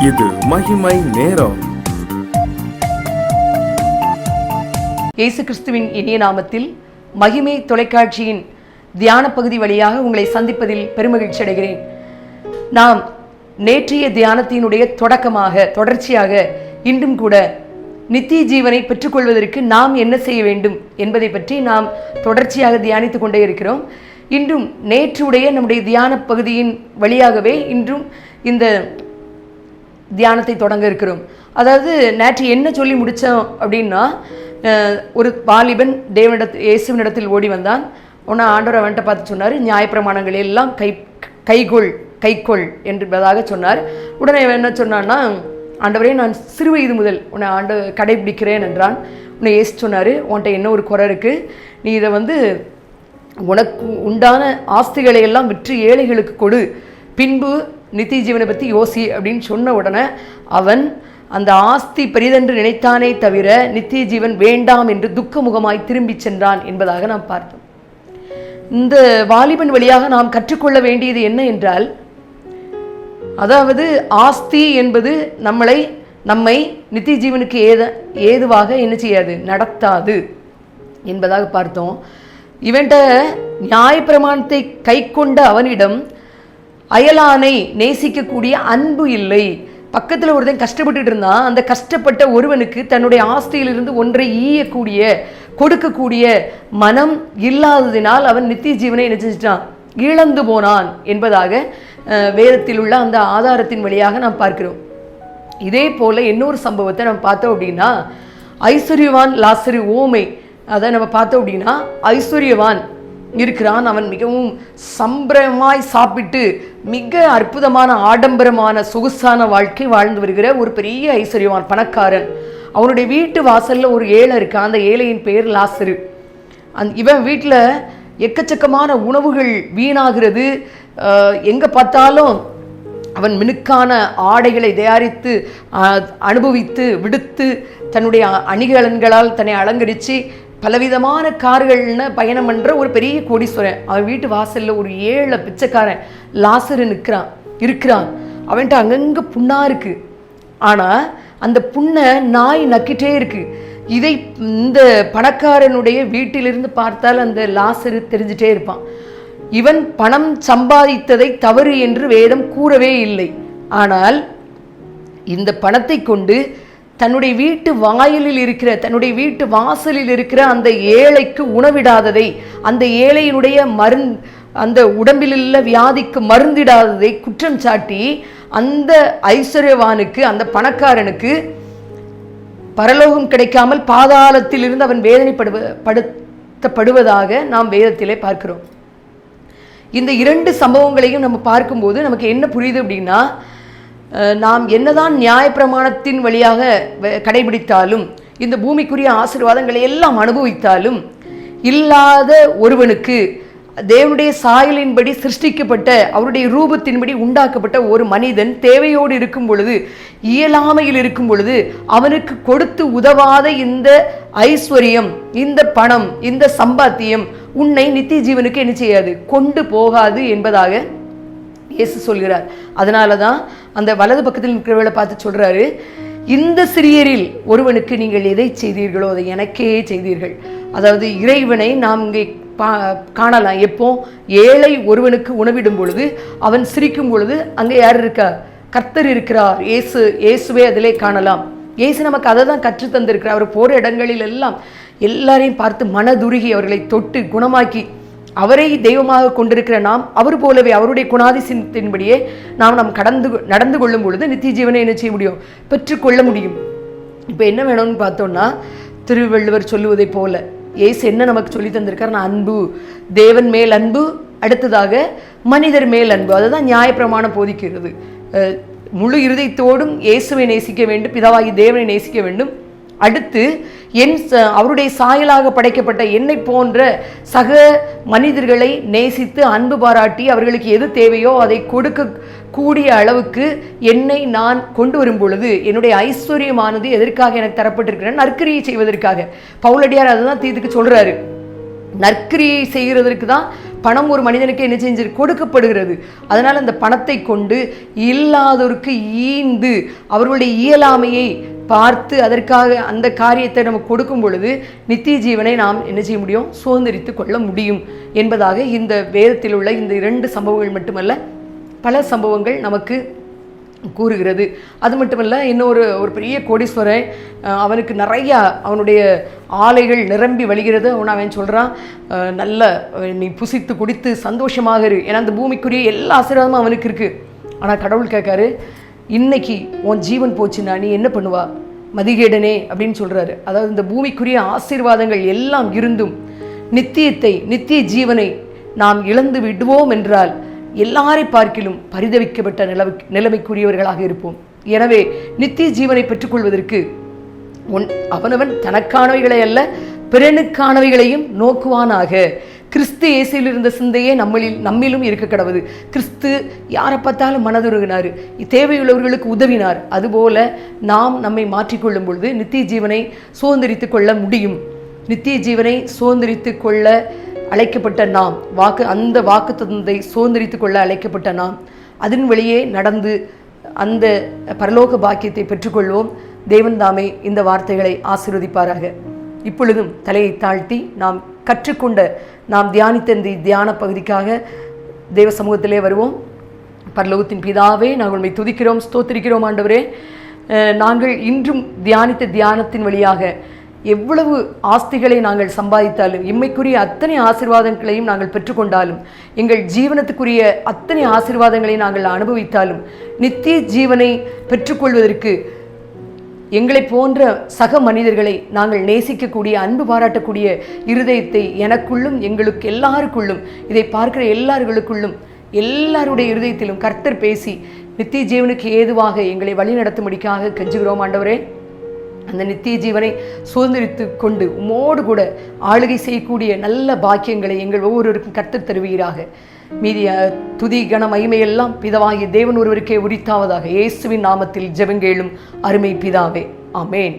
இது மகிமை நேரம். இயேசு கிறிஸ்துவின் இனிய நாமத்தில் மகிமை தொலைக்காட்சியின் தியான பகுதி வழியாக உங்களை சந்திப்பதில் பெருமகிழ்ச்சி அடைகிறேன். நாம் நேற்றைய தியானத்தினுடைய தொடர்ச்சியாக இன்றும் கூட நித்திய ஜீவனை பெற்றுக்கொள்வதற்கு நாம் என்ன செய்ய வேண்டும் என்பதை பற்றி நாம் தொடர்ச்சியாக தியானித்துக் கொண்டே இருக்கிறோம். இன்றும் நேற்றுடைய நம்முடைய தியான பகுதியின் வழியாகவே இன்றும் இந்த தியானத்தை தொடங்க இருக்கிறோம். அதாவது நேற்று என்ன சொல்லி முடித்தோம் அப்படின்னா, ஒரு வாலிபன் இயேசுவினிடத்தில் ஓடி வந்தான். உன்னை ஆண்டவர் அவன்கிட்ட பார்த்து சொன்னார், நியாயப்பிரமாணங்கள் எல்லாம் கைக்கொள் என்பதாக சொன்னார். உடனே என்ன சொன்னான்னா, ஆண்டவரே நான் சிறு வயது முதல் உன்னை கடைபிடிக்கிறேன் என்றான். உன்னை ஏசு சொன்னார், உன்கிட்ட என்ன ஒரு குறை இருக்குது, நீ இதை உனக்கு உண்டான ஆஸ்திகளை எல்லாம் விற்று ஏழைகளுக்கு கொடு, பின்பு நித்திய ஜீவனை பற்றி யோசி அப்படின்னு சொன்ன உடனே அவன் அந்த ஆஸ்தி பெரிதென்று நினைத்தானே தவிர நித்திய ஜீவன் வேண்டாம் என்று துக்கமுகமாய் திரும்பி சென்றான் என்பதாக நாம் பார்த்தோம். இந்த வாலிபன் வழியாக நாம் கற்றுக்கொள்ள வேண்டியது என்ன என்றால், அதாவது ஆஸ்தி என்பது நம்மை நித்திய ஜீவனுக்கு ஏதுவாக என்ன செய்யாது, நடத்தாது என்பதாக பார்த்தோம். இவன்ட நியாயப்பிரமாணத்தை கை கொண்ட அவனிடம் அயலானை நேசிக்கக்கூடிய அன்பு இல்லை. பக்கத்தில் ஒருத்தன் கஷ்டப்பட்டு இருந்தான். அந்த கஷ்டப்பட்ட ஒருவனுக்கு தன்னுடைய ஆஸ்தியிலிருந்து ஒன்றை கொடுக்கக்கூடிய மனம் இல்லாததினால் அவன் நித்திய ஜீவனை என்ன செஞ்சிட்டான், இழந்து போனான் என்பதாக வேதத்தில் உள்ள அந்த ஆதாரத்தின் வழியாக நாம் பார்க்கிறோம். இதே போல இன்னொரு சம்பவத்தை நம்ம பார்த்தோம் அப்படின்னா, ஐஸ்வர்யவான் லாசரு ஓமை அதை நம்ம பார்த்தோம் அப்படின்னா, ஐஸ்வர்யவான் இருக்கிறான். அவன் மிகவும் சம்பிரமாய் சாப்பிட்டு மிக அற்புதமான ஆடம்பரமான சொகுசான வாழ்க்கை வாழ்ந்து வருகிற ஒரு பெரிய ஐஸ்வர்யவான் பணக்காரன். அவனுடைய வீட்டு வாசலில் ஒரு ஏழை இருக்கான். அந்த ஏழையின் பெயர் லாசரு. இவன் வீட்டில் எக்கச்சக்கமான உணவுகள் வீணாகிறது. எங்கே பார்த்தாலும் அவன் மினுக்கான ஆடைகளை தயாரித்து அனுபவித்து விடுத்து தன்னுடைய அணிகலன்களால் தன்னை அலங்கரித்து பலவிதமான கார்கள்னு பயணம் பண்ணுற ஒரு பெரிய கோடீஸ்வரன். அவன் வீட்டு வாசலில் ஒரு ஏழை பிச்சைக்காரன் லாசரு இருக்கிறான். அவன்கிட்ட அங்கங்கே புண்ணாக இருக்குது. ஆனால் அந்த புண்ணை நாய் நக்கிட்டே இருக்கு. இதை இந்த பணக்காரனுடைய வீட்டிலிருந்து பார்த்தால் அந்த லாசரு தெரிஞ்சிட்டே இருப்பான். இவன் பணம் சம்பாதித்ததை தவறு என்று வேதம் கூறவே இல்லை. ஆனால் இந்த பணத்தை கொண்டு தன்னுடைய வீட்டு தன்னுடைய வீட்டு வாசலில் இருக்கிற அந்த ஏழைக்கு உணவிடாததை, அந்த ஏழையினுடைய அந்த உடம்பில் உள்ள வியாதிக்கு மருந்திடாததை குற்றம் சாட்டி அந்த ஐஸ்வர்யவானுக்கு, அந்த பணக்காரனுக்கு பரலோகம் கிடைக்காமல் பாதாளத்தில் இருந்து அவன் வேதனைப்படுத்தப்படுவதாக நாம் வேதத்திலே பார்க்கிறோம். இந்த இரண்டு சம்பவங்களையும் நம்ம பார்க்கும்போது நமக்கு என்ன புரியுது அப்படின்னா, நாம் என்னதான் நியாயப்பிரமாணத்தின் வழியாக கடைபிடித்தாலும், இந்த பூமிக்குரிய ஆசீர்வாதங்களை எல்லாம் அனுபவித்தாலும், இல்லாத ஒருவனுக்கு, தேவனுடைய சாயலின்படி சிருஷ்டிக்கப்பட்ட அவருடைய ரூபத்தின்படி உண்டாக்கப்பட்ட ஒரு மனிதன் தேவையோடு இருக்கும் பொழுது, இயலாமையில் இருக்கும் பொழுது, அவனுக்கு கொடுத்து உதவாத இந்த ஐஸ்வர்யம், இந்த பணம், இந்த சம்பாத்தியம் உன்னை நித்திய ஜீவனுக்கு என்ன செய்யாது, கொண்டு போகாது என்பதாக இயேசு சொல்கிறார். அதனால தான் அந்த வலது பக்கத்தில் இருக்கிறவர்களை பார்த்து சொல்றாரு, இந்த சிறியரில் ஒருவனுக்கு நீங்கள் எதை செய்தீர்களோ அதை எனக்கே செய்தீர்கள். அதாவது இறைவனை நாம் இங்கே காணலாம். எப்போ ஏழை ஒருவனுக்கு உணவிடும் பொழுது, அவன் சிரிக்கும் பொழுது அங்கே யார் இருக்கா, கர்த்தர் இருக்கிறார். இயேசுவே அதிலே காணலாம். இயேசு நமக்கு அதை தான் கற்று தந்திருக்கிறார். அவர் போகிற இடங்களில் எல்லாம் எல்லாரையும் பார்த்து மனதுருகி அவர்களை தொட்டு குணமாக்கி அவரை தெய்வமாக கொண்டிருக்கிற நாம் அவர் போலவே அவருடைய குணாதிசயத்தின்படியே நாம் நடந்து கொள்ளும் பொழுது நித்திய ஜீவனை என்ன செய்ய முடியும், பெற்றுக்கொள்ள முடியும். இப்போ என்ன வேணும்னு பார்த்தோம்னா, திருவள்ளுவர் சொல்லுவதை போல இயேசு என்ன நமக்கு சொல்லி தந்திருக்கார், அன்பு, தேவன் மேல் அன்பு, அடுத்ததாக மனிதர் மேல் அன்பு. அதுதான் நியாயப்பிரமாணம் போதிக்கிறது. முழு இருதயத்தோடும் இயேசுவை நேசிக்க வேண்டும், பிதாவாகி தேவனை நேசிக்க வேண்டும். அடுத்து அவருடைய சாயலாக படைக்கப்பட்ட என்னை போன்ற சக மனிதர்களை நேசித்து அன்பு பாராட்டி அவர்களுக்கு எது தேவையோ அதை கொடுக்க கூடிய அளவுக்கு என்னை நான் கொண்டு வரும் பொழுது என்னுடைய ஐஸ்வர்யமானது எதற்காக எனக்கு தரப்பட்டிருக்கிறேன், நற்கிரியை செய்வதற்காக. பவுலடியார் அதை தான் தீத்துக்கு சொல்றாரு. நற்கிரியை செய்கிறதற்கு தான் பணம் ஒரு மனிதனுக்கு என்ன செஞ்சு கொடுக்கப்படுகிறது. அதனால் அந்த பணத்தை கொண்டு இல்லாதோருக்கு ஈந்து அவர்களுடைய இயலாமையை பார்த்து அதற்காக அந்த காரியத்தை நம்ம கொடுக்கும் பொழுது நித்திய ஜீவனை நாம் என்ன செய்ய முடியும், சுதந்திரித்து கொள்ள முடியும் என்பதாக இந்த வேதத்தில் உள்ள இந்த 2 சம்பவங்கள் மட்டுமல்ல, பல சம்பவங்கள் நமக்கு கூறுகிறது. அது மட்டுமல்ல, இன்னொரு பெரிய கோடீஸ்வரன், அவனுக்கு நிறையா அவனுடைய ஆலைகள் நிரம்பி வழிகிறது. அவன் சொல்கிறான், நல்ல நீ புசித்து குடித்து சந்தோஷமாக இரு, ஏன்னா அந்த பூமிக்குரிய எல்லா ஆசீர்வாதமும் அவனுக்கு இருக்குது. ஆனால் கடவுள் கேட்காரு, இன்னைக்கு உன் ஜீவன் போச்சுன்னா நீ என்ன பண்ணுவா மதிகேடனே அப்படின்னு சொல்கிறாரு. அதாவது இந்த பூமிக்குரிய ஆசீர்வாதங்கள் எல்லாம் இருந்தும் நித்திய ஜீவனை நாம் இழந்து விடுவோம் என்றால் எல்லாரை பார்க்கிலும் பரிதவிக்கப்பட்ட நிலைமைக்குரியவர்களாக இருப்போம். எனவே நித்திய ஜீவனை பெற்றுக்கொள்வதற்கு அவனவன் தனக்கானவைகளை அல்ல பிறனுக்கானவைகளையும் நோக்குவானாக. கிறிஸ்து இயேசுவில் இருந்த சிந்தையே நம்மிலும் இருக்க கடவுது. கிறிஸ்து யாரை பார்த்தாலும் மனதுருகினார், தேவையுள்ளவர்களுக்கு உதவினார். அதுபோல நாம் நம்மை மாற்றிக்கொள்ளும் பொழுது நித்திய ஜீவனை சுதந்திரித்து கொள்ள முடியும். நித்திய ஜீவனை சுதந்திரித்து கொள்ள அழைக்கப்பட்ட நாம், அந்த வாக்கு தந்தை சுதந்திரித்து கொள்ள அழைக்கப்பட்ட நாம் அதன் வழியே நடந்து அந்த பரலோக பாக்கியத்தை பெற்றுக்கொள்வோம். தேவன் தாமே இந்த வார்த்தைகளை ஆசீர்வதிப்பாராக. இப்பொழுதும் தலையை தாழ்த்தி நாம் கற்றுக்கொண்ட, நாம் தியானித்த இந்த தியான பகுதிக்காக தேவ சமூகத்திலே வருவோம். பரலோகத்தின் பிதாவே, நாங்கள் உம்மை துதிக்கிறோம், ஸ்தோத்திரிக்கிறோம். ஆண்டவரே, நாங்கள் இன்றும் தியானித்த தியானத்தின் வழியாக எவ்வளவு ஆஸ்திகளை நாங்கள் சம்பாதித்தாலும், இம்மைக்குரிய அத்தனை ஆசீர்வாதங்களையும் நாங்கள் பெற்றுக்கொண்டாலும், எங்கள் ஜீவனத்துக்குரிய அத்தனை ஆசீர்வாதங்களை நாங்கள் அனுபவித்தாலும், நித்திய ஜீவனை பெற்றுக்கொள்வதற்கு எங்களை போன்ற சக மனிதர்களை நாங்கள் நேசிக்கக்கூடிய, அன்பு பாராட்டக்கூடிய இருதயத்தை எனக்குள்ளும் எங்களுக்கு எல்லாருக்குள்ளும், இதை பார்க்கிற எல்லார்களுக்குள்ளும், எல்லாருடைய இருதயத்திலும் கர்த்தர் பேசி நித்திய ஜீவனுக்கு ஏதுவாக எங்களை வழி நடத்தும்படிக்காக கெஞ்சுகிறோம். ஆண்டவரே, அந்த நித்திய ஜீவனை சுதந்திரித்து கொண்டு உம்மோடு கூட ஆளுகை செய்யக்கூடிய நல்ல பாக்கியங்களை எங்கள் ஒவ்வொருவருக்கும் கர்த்தர் தருவீராக. மீதிய துதி கன மகிமையெல்லாம் பிதாவாகிய தேவன் ஒருவருக்கே உரித்தாவதாக. இயேசுவின் நாமத்தில் ஜெபங்கேளும் அருமை பிதாவே, ஆமேன்.